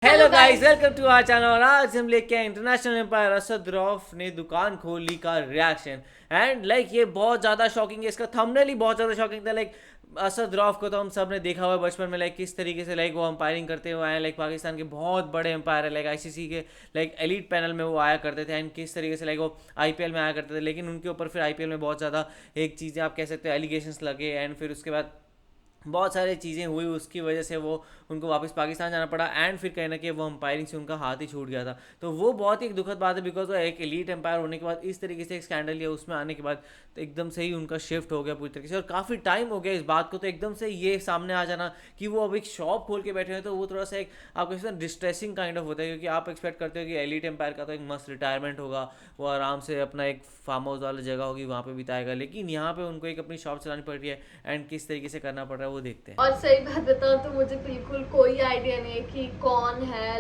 Hello guys, welcome to our channel. और आज हम लेके आए इंटरनेशनल एम्पायर असद रौफ ने दुकान खोली का रिएक्शन। एंड ये बहुत ज़्यादा शॉकिंग है। इसका थंबनेल ही बहुत ज़्यादा शॉकिंग था। असद रौफ को तो हम सब ने देखा हुआ है बचपन में, किस तरीके से वो अंपायरिंग करते हुए आए। पाकिस्तान के बहुत बड़े अंपायर है, आईसीसी के एलीट पैनल में वो आया करते थे। एंड किस तरीके से वो आईपीएल में आया करते थे। लेकिन उनके ऊपर फिर आईपीएल में बहुत ज़्यादा एक चीज़ें आप कह सकते हो एलिगेशंस लगे। एंड फिर उसके बाद बहुत सारी चीज़ें हुई, उसकी वजह से वो उनको वापस पाकिस्तान जाना पड़ा। एंड फिर कहीं ना कहीं वो अंपायरिंग से उनका हाथ ही छूट गया था। तो वो बहुत ही एक दुखद बात है, बिकॉज वो एक एलीट एम्पायर होने के बाद इस तरीके से एक स्कैंडल या उसमें आने के बाद तो एकदम से ही उनका शिफ्ट हो गया पूरी तरीके से। और काफ़ी टाइम हो गया इस बात को, तो एकदम से ये सामने आ जाना कि वो अब एक शॉप खोल के बैठे हैं, तो वो थोड़ा सा एक आपको इसमें डिस्ट्रेसिंग काइंड ऑफ होता है। क्योंकि आप एक्सपेक्ट करते हो कि एलीट एम्पायर का तो एक मस्त रिटायरमेंट होगा, वो आराम से अपना एक फार्म हाउस वाला जगह होगी वहाँ पे बिताएगा। लेकिन यहाँ पे उनको एक अपनी शॉप चलानी पड़ रही है। एंड किस तरीके से करना पड़ रहा है वो देखते हैं। और सही बात बताऊं तो मुझे बिल्कुल कोई आइडिया नहीं है कि कौन है।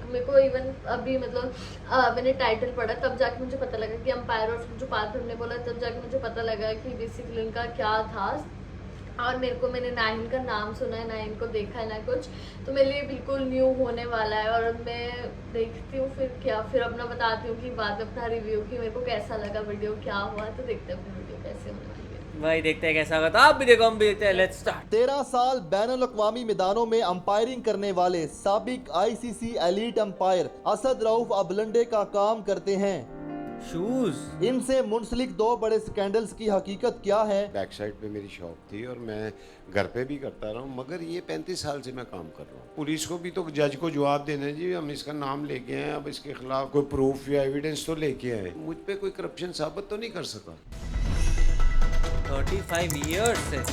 मेरे को इवन अभी मैंने टाइटल पढ़ा तब जाके मुझे पता लगा कि अंपायर, और जो पार्थ ने बोला तब जाके मुझे पता लगा कि बेसिकली उनका क्या था। और मैंने ना ही इनका नाम सुना है, ना इनको देखा है, ना कुछ। तो मेरे लिए बिल्कुल न्यू होने वाला है। और मैं देखती हूँ फिर अपना बताती हूँ कि बाद में अपना रिव्यू कि मेरे को कैसा लगा वीडियो, क्या हुआ। तो देखते हैं अपनी वीडियो कैसे होने वाली है। भाई देखते हैं कैसा होगा, तो आप भी देखो हम भी देखते हैं। Let's start. 13 साल बैनुल-अक़वामी मैदानों में अंपायरिंग करने वाले साबिक ICC elite umpire Asad Rauf अब लंडे का काम करते हैं। शूज। इनसे मुंसलिक दो बड़े स्कैंडल्स की हकीकत क्या है? बैक साइड पे मेरी शॉप थी और मैं घर पे भी करता रहा हूँ, मगर ये 35 साल से मैं काम कर रहा हूँ। पुलिस को भी तो जज को जवाब देना है, जी हम इसका नाम लेके आए, अब इसके खिलाफ कोई प्रूफ या एविडेंस तो लेके आए। मुझ पे कोई करप्शन साबित तो नहीं कर सका। 35 ईयर्स से।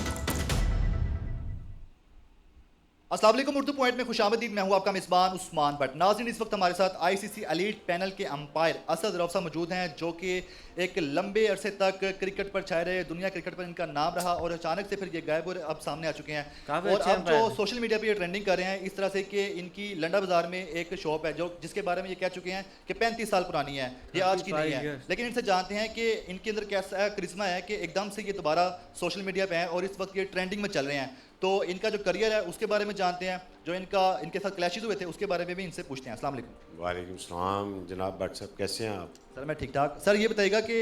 अस्सलाम वालेकुम। उर्दू पॉइंट में खुशामदीद। मैं हूं आपका मेज़बान उस्मान भट्ट। नाज़रीन, इस वक्त हमारे साथ आईसीसी एलीट पैनल के अंपायर असद रऊफ साहब मौजूद हैं, जो कि एक लंबे अरसे तक क्रिकेट पर छाए रहे। दुनिया क्रिकेट पर इनका नाम रहा और अचानक से फिर ये गायब और अब सामने आ चुके हैं। काफी और अच्छे अब जो अंपायर हैं। सोशल मीडिया पर ये ट्रेंडिंग कर रहे हैं इस तरह से कि इनकी लंडा बाजार में एक शॉप है जो जिसके बारे में ये कह चुके हैं कि 35 साल पुरानी है, ये आज की नहीं 35 है। years। लेकिन इनसे जानते हैं कि इनके अंदर कैसा करिश्मा है कि एकदम से ये दोबारा सोशल मीडिया पे हैं और इस वक्त ये ट्रेंडिंग में चल रहे हैं। तो इनका जो करियर है उसके बारे में जानते हैं, जो इनके साथ क्लैशेस हुए थे उसके बारे में भी इनसे पूछते हैं। अस्सलाम वालेकुम। वालेकुम सलाम जनाब भट्ट साहब, कैसे हैं आप? सर मैं ठीक ठाक। सर ये बताइएगा कि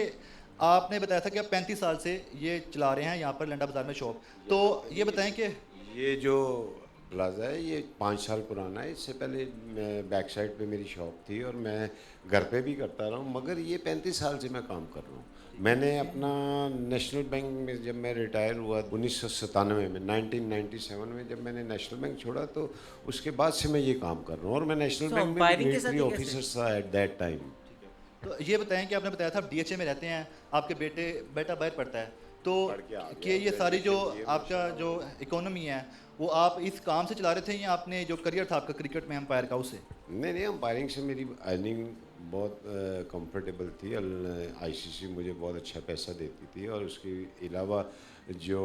आपने बताया था कि आप 35 साल से ये चला रहे हैं यहाँ पर लंडा बाज़ार में शॉप। तो ये बताएं कि ये जो प्लाजा है ये 5 साल पुराना है। इससे पहले मैं बैक साइड पे मेरी शॉप थी और मैं घर पे भी करता रहा हूँ, मगर ये 35 साल से मैं काम कर रहा हूँ। मैंने अपना नेशनल बैंक में जब मैं रिटायर हुआ 1997 में, 1997 में जब मैंने नेशनल बैंक छोड़ा, तो उसके बाद से मैं ये काम कर रहा हूँ। और मैं नेशनल सो बैंक में अंपायरिंग के साथ मिलिट्री ये ऑफिसर कैसे? था एट दैट टाइम। तो ये बताएं कि आपने बताया था आप डीएचए में रहते हैं, आपके बेटा बाहर पढ़ता है। तो पढ़ के आ गया, कि ये सारी जो graduation किए आपका माशाल्लाह। जो इकोनॉमी है वो आप इस काम से चला रहे थे या आपने जो करियर था आपका क्रिकेट में अंपायर का उससे? नहीं, अंपायरिंग से मेरी अर्निंग बहुत कंफर्टेबल थी। आईसीसी मुझे बहुत अच्छा पैसा देती थी और उसके अलावा जो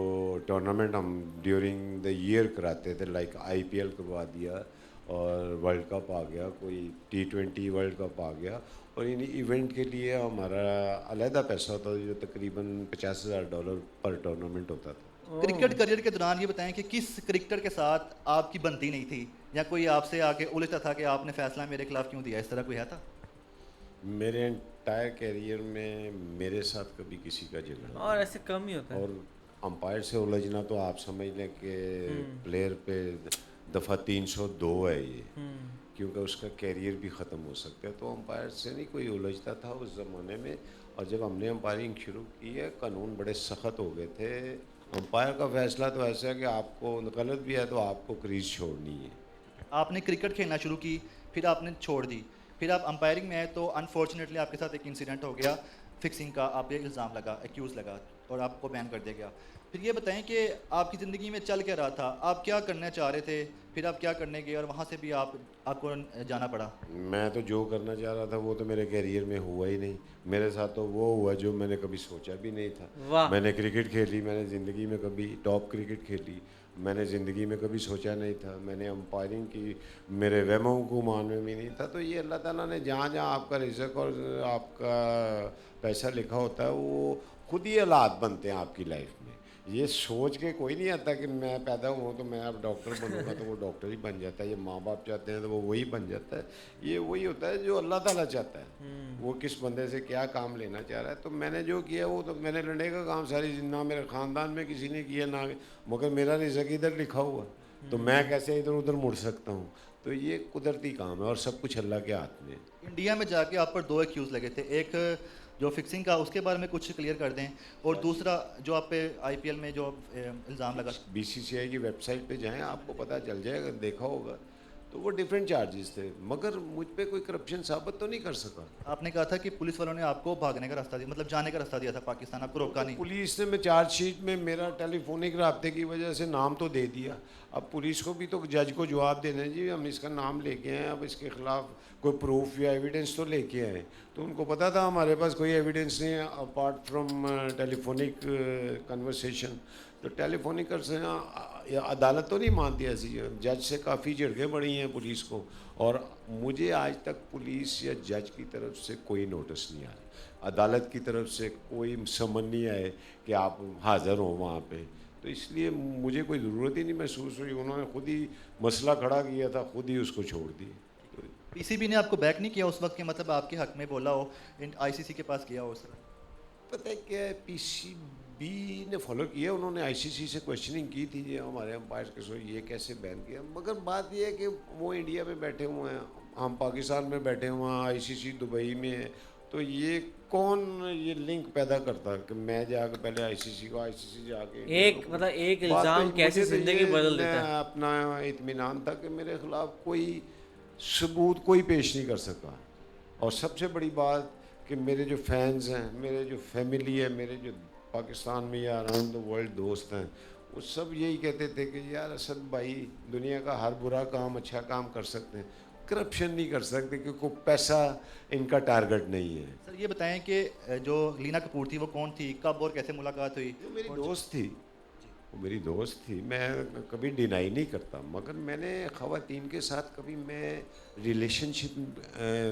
टूर्नामेंट हम ड्यूरिंग द ईयर कराते थे, लाइक आईपीएल करवा दिया और वर्ल्ड कप आ गया, कोई T20 वर्ल्ड कप आ गया, और इन इवेंट के लिए हमारा अलहदा पैसा होता था जो तकरीबन $50,000 पर टूर्नामेंट होता था। क्रिकेट करियर के दौरान ये बताएं कि किस क्रिकेटर के साथ आपकी बनती नहीं थी या कोई आपसे आके उलझता था कि आपने फैसला मेरे खिलाफ क्यों दिया, इस तरह कोई है था? मेरे एंटायर कैरियर में मेरे साथ कभी किसी का झगड़ा और नहीं। ऐसे कम ही होता है। और अंपायर से उलझना तो आप समझ लें कि प्लेयर पे दफ़ा 302 है ये, क्योंकि उसका कैरियर भी ख़त्म हो सकता है। तो अंपायर से नहीं कोई उलझता था उस ज़माने में। और जब हमने अंपायरिंग शुरू की है, कानून बड़े सख्त हो गए थे। अंपायर का फैसला तो ऐसा है कि आपको गलत भी है तो आपको क्रीज छोड़नी है। आपने क्रिकेट खेलना शुरू की, फिर आपने छोड़ दी, फिर आप अंपायरिंग में आए तो अनफॉर्चुनेटली आपके साथ एक इंसिडेंट हो गया, फिक्सिंग का आप पे इल्ज़ाम लगा, एक्यूज़ लगा और आपको बैन कर दिया गया। फिर ये बताएं कि आपकी ज़िंदगी में चल क्या रहा था, आप क्या करना चाह रहे थे, फिर आप क्या करने गए और वहाँ से भी आपको जाना पड़ा? मैं तो जो करना चाह रहा था वो तो मेरे कैरियर में हुआ ही नहीं। मेरे साथ तो वो हुआ जो मैंने कभी सोचा भी नहीं था। वाह। मैंने क्रिकेट खेली, मैंने ज़िंदगी में कभी टॉप क्रिकेट खेली, मैंने ज़िंदगी में कभी सोचा नहीं था। मैंने अंपायरिंग की, मेरे वहमों को मान में भी नहीं था। तो ये अल्लाह ताला ने जहाँ जहाँ आपका रिज़्क और आपका पैसा लिखा होता है, वो खुद ही हालात बनते हैं आपकी लाइफ में। ये सोच के कोई नहीं आता कि मैं पैदा हुआ तो मैं अब डॉक्टर बनूंगा तो वो डॉक्टर ही बन जाता है, ये माँ बाप चाहते हैं तो वो वही बन जाता है। ये वही होता है जो अल्लाह ताला चाहता है, वो किस बंदे से क्या काम लेना चाह रहा है। तो मैंने जो किया वो तो मैंने लड़ने का काम सारी ना मेरे ख़ानदान में किसी ने किया ना, मगर मेरा रिज़्क़ इधर लिखा हुआ, तो मैं कैसे इधर उधर मुड़ सकता हूँ। तो ये कुदरती काम है और सब कुछ अल्लाह के हाथ में है। इंडिया में जाके आप पर 2 एक्यूज़ लगे थे, एक जो फिक्सिंग का उसके बारे में कुछ क्लियर कर दें, और दूसरा जो आप पे आईपीएल में जो इल्ज़ाम लगा। बीसीसीआई की वेबसाइट पे जाएं, आपको पता चल जाएगा, देखा होगा तो वो डिफरेंट चार्जेस थे, मगर मुझ पे कोई करप्शन साबित तो नहीं कर सका। आपने कहा था कि पुलिस वालों ने आपको भागने का रास्ता दिया, मतलब जाने का रास्ता दिया था पाकिस्तान, आपको रोका नहीं। पुलिस ने, मैं चार्जशीट में मेरा टेलीफोनिक रबते की वजह से नाम तो दे दिया, अब पुलिस को भी तो जज को जवाब देना है, जी हम इसका नाम लेके आए, अब इसके खिलाफ कोई प्रूफ या एविडेंस तो लेके आए। तो उनको पता था हमारे पास कोई एविडेंस नहीं है अपार्ट फ्रॉम टेलीफोनिक कन्वर्सेशन। तो टेलीफोनिक से अदालत तो नहीं मानती ऐसी, जज से काफ़ी झड़कें पड़ी हैं पुलिस को, और मुझे आज तक पुलिस या जज की तरफ से कोई नोटिस नहीं आया, अदालत की तरफ से कोई समन नहीं आए कि आप हाज़िर हो वहाँ पे। तो इसलिए मुझे कोई ज़रूरत ही नहीं महसूस हुई, उन्होंने खुद ही मसला खड़ा किया था, खुद ही उसको छोड़ दिए। तो पीसीबी ने आपको बैक नहीं किया उस वक्त के, मतलब आपके हक में बोला हो, आईसीसी के पास गया हो सर? पता है क्या है, पीसीबी ने फॉलो किया, उन्होंने आईसीसी से क्वेश्चनिंग की थी जी हमारे अंपायर के सो ये कैसे बैन किया, मगर बात ये है कि वो इंडिया में बैठे हुए हैं, हम पाकिस्तान में बैठे हुए हैं, आईसीसी दुबई में है, तो ये कौन ये लिंक पैदा करता कि मैं जाकर पहले आईसीसी को, आईसीसी जाके एक मतलब एक इल्ज़ाम कैसे ज़िंदगी बदल देता है। अपना इत्मीनान था कि मेरे खिलाफ कोई सबूत कोई पेश नहीं कर सका, और सबसे बड़ी बात कि मेरे जो फैंस हैं, मेरे जो फैमिली है, मेरे जो पाकिस्तान में या अराउंड द वर्ल्ड दोस्त हैं, वो सब यही कहते थे कि यार असद भाई दुनिया का हर बुरा काम अच्छा काम कर सकते हैं, करप्शन नहीं कर सकते क्योंकि पैसा इनका टारगेट नहीं है। सर ये बताएं कि जो लीना कपूर थी वो कौन थी, कब और कैसे मुलाकात हुई? वो मेरी दोस्त थी, वो मेरी दोस्त थी, मैं कभी डिनाई नहीं करता, मगर मैंने ख़वातीन के साथ कभी मैं रिलेशनशिप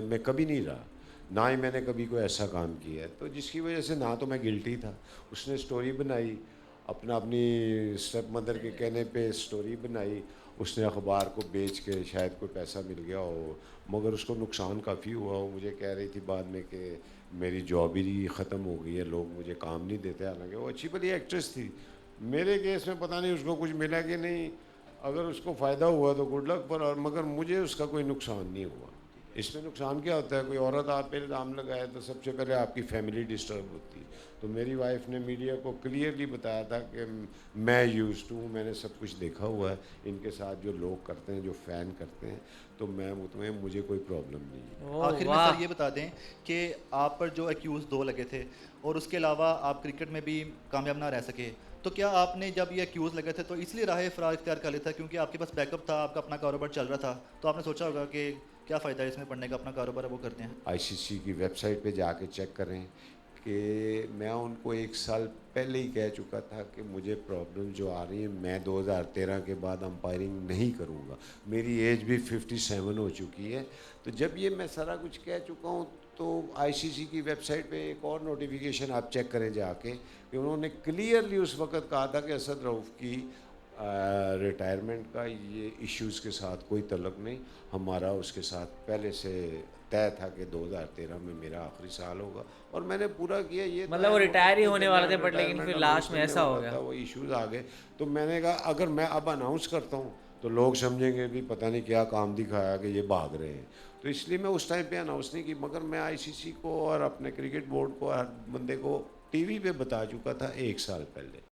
में कभी नहीं रहा, ना ही मैंने कभी कोई ऐसा काम किया है, तो जिसकी वजह से ना तो मैं गिल्टी था। उसने स्टोरी बनाई अपनी स्टेप मदर के कहने पे स्टोरी बनाई, उसने अखबार को बेच के शायद कोई पैसा मिल गया हो, मगर उसको नुकसान काफ़ी हुआ हो। मुझे कह रही थी बाद में कि मेरी जॉब ही ख़त्म हो गई है, लोग मुझे काम नहीं देते, हालांकि वो अच्छी भली एक्ट्रेस थी। मेरे केस में पता नहीं उसको कुछ मिला कि नहीं, अगर उसको फ़ायदा हुआ तो गुड लक पर, और मगर मुझे उसका कोई नुकसान नहीं हुआ। इसमें नुकसान क्या होता है, कोई औरत आप पे इल्ज़ाम लगाए तो सबसे पहले आपकी फैमिली डिस्टर्ब होती है। तो मेरी वाइफ ने मीडिया को क्लियरली बताया था कि मैं यूज़ टू हूँ, मैंने सब कुछ देखा हुआ है, इनके साथ जो लोग करते हैं, जो फ़ैन करते हैं, तो मैं मुतमईन, मुझे कोई प्रॉब्लम नहीं है। ओह, आखिर में वाह। सर ये बता दें कि आप पर जो एक्यूज़ 2 लगे थे और उसके अलावा आप क्रिकेट में भी कामयाब ना रह सके, तो क्या आपने जब ये एक्यूज़ लगे थे तो इसलिए राह फरार इख्तियार कर लिया था क्योंकि आपके पास बैकअप था, आपका अपना कारोबार चल रहा था, तो आपने सोचा होगा कि क्या फ़ायदा है इसमें पढ़ने का, अपना कारोबार है वो करते हैं? आईसीसी की वेबसाइट पे जाके चेक करें कि मैं उनको 1 साल पहले ही कह चुका था कि मुझे प्रॉब्लम जो आ रही है, मैं 2013 के बाद अंपायरिंग नहीं करूँगा, मेरी एज भी 57 हो चुकी है। तो जब ये मैं सारा कुछ कह चुका हूँ तो आईसीसी की वेबसाइट पे एक और नोटिफिकेशन आप चेक करें जाके कि उन्होंने क्लियरली उस वक़्त कहा था कि असद रऊफ़ की रिटायरमेंट का ये इश्यूज़ के साथ कोई तल्लुक़ नहीं, हमारा उसके साथ पहले से तय था कि 2013 में मेरा आखिरी साल होगा, और मैंने पूरा किया। ये मतलब वो रिटायर ही होने वाले थे, बट लेकिन फिर लास्ट में ऐसा हो गया। वो इश्यूज़ आ गए, तो मैंने कहा अगर मैं अब अनाउंस करता हूँ तो लोग समझेंगे भी पता नहीं क्या काम दिखाया कि ये भाग रहे हैं, तो इसलिए मैं उस टाइम पे अनाउंस नहीं की। मगर मैं आईसीसी को और अपने क्रिकेट बोर्ड को, हर बंदे को टीवी पे बता चुका था 1 साल पहले।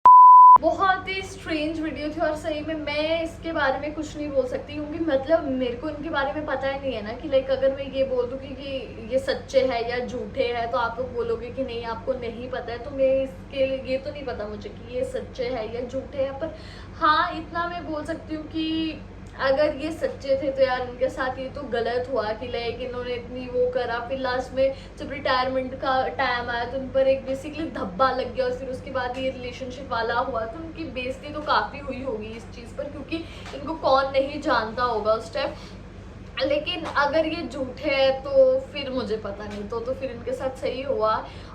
बहुत ही स्ट्रेंज वीडियो थी, और सही में मैं इसके बारे में कुछ नहीं बोल सकती क्योंकि मतलब मेरे को इनके बारे में पता ही नहीं है ना कि लाइक अगर मैं ये बोल दूँ कि ये सच्चे है या झूठे है तो आप लोग बोलोगे कि नहीं आपको नहीं पता है, तो मैं इसके लिए ये तो नहीं पता मुझे कि ये सच्चे है या झूठे है। पर हाँ इतना मैं बोल सकती हूँ कि अगर ये सच्चे थे तो यार इनके साथ ये तो गलत हुआ कि लाइक इन्होंने इतनी वो करा, फिर लास्ट में जब रिटायरमेंट का टाइम आया तो उन पर एक बेसिकली धब्बा लग गया, और फिर उसके बाद ये रिलेशनशिप वाला हुआ, तो उनकी बेइज्जती तो काफ़ी हुई होगी इस चीज़ पर, क्योंकि इनको कौन नहीं जानता होगा उस टाइम। लेकिन अगर ये झूठे है तो फिर मुझे पता नहीं, तो फिर इनके साथ सही हुआ।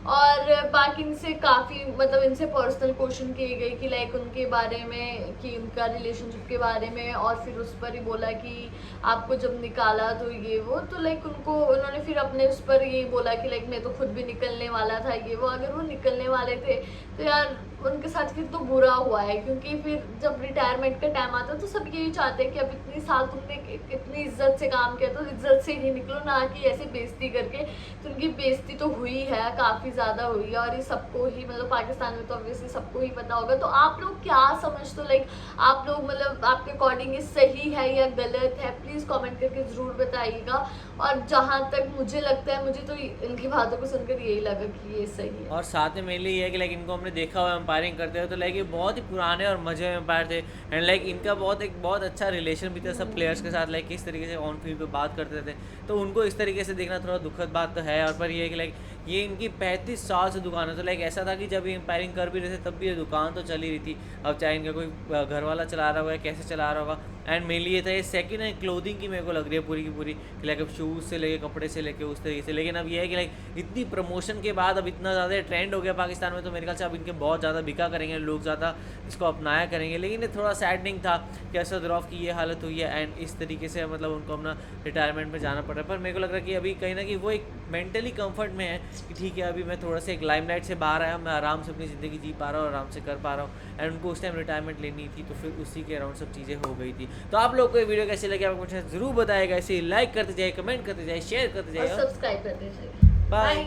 और बाकी इनसे काफ़ी मतलब इनसे पर्सनल क्वेश्चन किए गए कि लाइक उनके बारे में, कि उनका रिलेशनशिप के बारे में, और फिर उस पर ही बोला कि आपको जब निकाला तो ये वो, तो लाइक उन्होंने फिर अपने उस पर ये बोला कि लाइक मैं तो खुद भी निकलने वाला था ये वो। अगर वो निकलने वाले थे तो यार उनके साथ फिर तो बुरा हुआ है, क्योंकि फिर जब रिटायरमेंट का टाइम आता है तो सब यही चाहते हैं कि अब इतनी साल तुमने इतनी इज्जत से काम किया तो इज्जत से ही निकलो, ना कि ऐसे बेइज्जती करके। तो उनकी बेइज्जती तो हुई है, काफ़ी ज़्यादा हुई है, और ये सबको ही मतलब पाकिस्तान में तो ऑब्वियसली सबको ही पता होगा। तो आप लोग क्या समझते हो, लाइक आप लोग मतलब आपके अकॉर्डिंग ये सही है या गलत है, प्लीज़ कमेंट करके ज़रूर बताइएगा। और जहाँ तक मुझे लगता है, मुझे तो इनकी बातों को सुनकर यही लगा कि ये सही है। और साथ में मेनली ये है कि लाइक इनको हमने देखा हुआ एम्पायरिंग करते हुए, तो लाइक ये बहुत ही पुराने और मजे में एम्पायर थे। एंड लाइक इनका बहुत अच्छा रिलेशन भी था सब प्लेयर्स के साथ, लाइक किस तरीके से ऑन फील्ड पे बात करते थे। तो उनको इस तरीके से देखना थोड़ा दुखद बात तो है। और पर ये है कि लाइक ये इनकी 35 साल से दुकान है, तो लाइक ऐसा था कि जब ये एम्पायरिंग कर भी रहे थे तब भी ये दुकान तो चल ही रही थी। अब चाहे इनका कोई घर वाला चला रहा होगा, कैसे चला रहा होगा। एंड मेनली ये था ये सेकंड हैंड क्लोथिंग की मेरे को लग रही है पूरी की पूरी, कि लाइक अब शूज़ से लेके कपड़े से लेके उस तरीके से। लेकिन अब ये है कि लाइक इतनी प्रमोशन के बाद अब इतना ज़्यादा ट्रेंड हो गया पाकिस्तान में, तो मेरे ख्याल से अब इनके बहुत ज़्यादा बिका करेंगे, लोग ज़्यादा इसको अपनाया करेंगे। लेकिन ये थोड़ा सैडनिंग था कि असद रऊफ की ये हालत हुई है एंड इस तरीके से मतलब उनको अपना रिटायरमेंट में जाना पड़ रहा है। पर मेरे को लग रहा है कि अभी कहीं ना कहीं वो एक मेंटली कंफर्ट में है कि ठीक है अभी मैं थोड़ा सा एक लाइमलाइट से बाहर आया, मैं आराम से अपनी ज़िंदगी जी पा रहा हूँ, आराम से कर पा रहा हूँ। एंड उनको उस टाइम रिटायरमेंट लेनी थी, तो फिर उसी के अराउंड सब चीज़ें हो गई थी। तो आप लोग को ये वीडियो कैसी लगी आपको मुझे ज़रूर बताएगा। इसे लाइक करते जाइए, कमेंट करते जाइए, शेयर करते और जाइए, सब्सक्राइब करते जाइए। बाय। बाय।